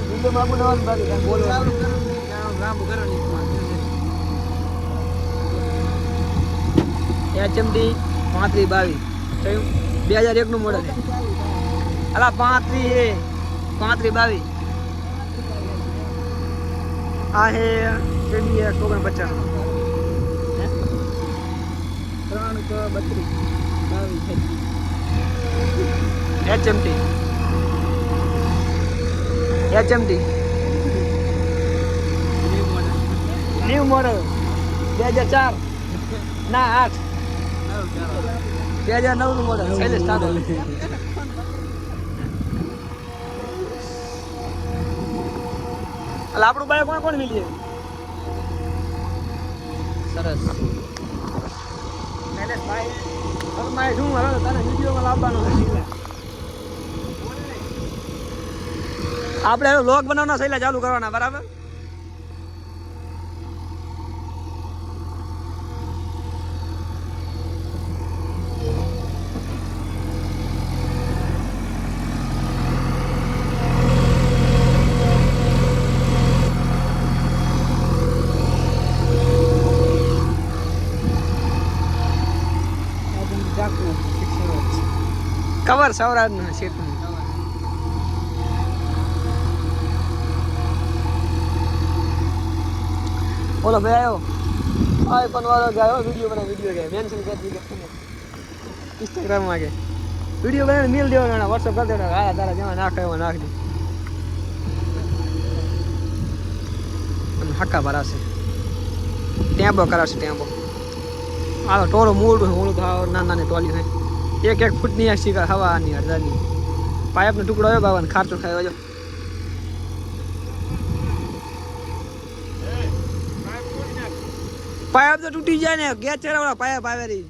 video માં બનાવવાનું બાકી કાંઈ બોલવાનું ચાલુ કરો નહીં લાંબુ કરો નહીં HMD 3522 થયું 2001 નું મોડલ છે અલા 35 હે 3522 આ હે કેડીએ 49 HMT ન્યુ મોડલ 2004 ના 8 2009 નું મોડલ છેલ્લે સ્ટાર્ટ એટલે આપણું બાઈક કોણ મિલી સરસ ભાઈ મારે શું હવે તને વિડીયોમાં લાવવાનો છે આપણે વ્લોગ બનાવવાના છે ચાલુ કરવાના બરાબર કવર સૌરાષ્ટ્ર સીટ બોલો ભાઈ આવ્યો આ પણ વાળો ગયો વિડીયો બનાવ વિડીયો ગયા મેન્શન કરી દીધું ઇન્સ્ટાગ્રામ માં કે વિડીયો બનાવીને મેલ દેવાનો વોટ્સઅપ કરી દેવાનો હા તારા જેમાં નાખે એમાં નાખ દે અને હક્કા ભરાશે ટેમ્પો કરાવશે ટેમ્પો આ ટોળો મોડું ઓળું તો નાની ટોલી થાય એક ફૂટની આ શીખા હવાની અડધાની પાઇપનો ટુકડો આવ્યો બાબાને ખારચો ખાયો જો પાઇપ તો તૂટી જાય ને ગેસ ચડાવવા પાઇપ આવે રહી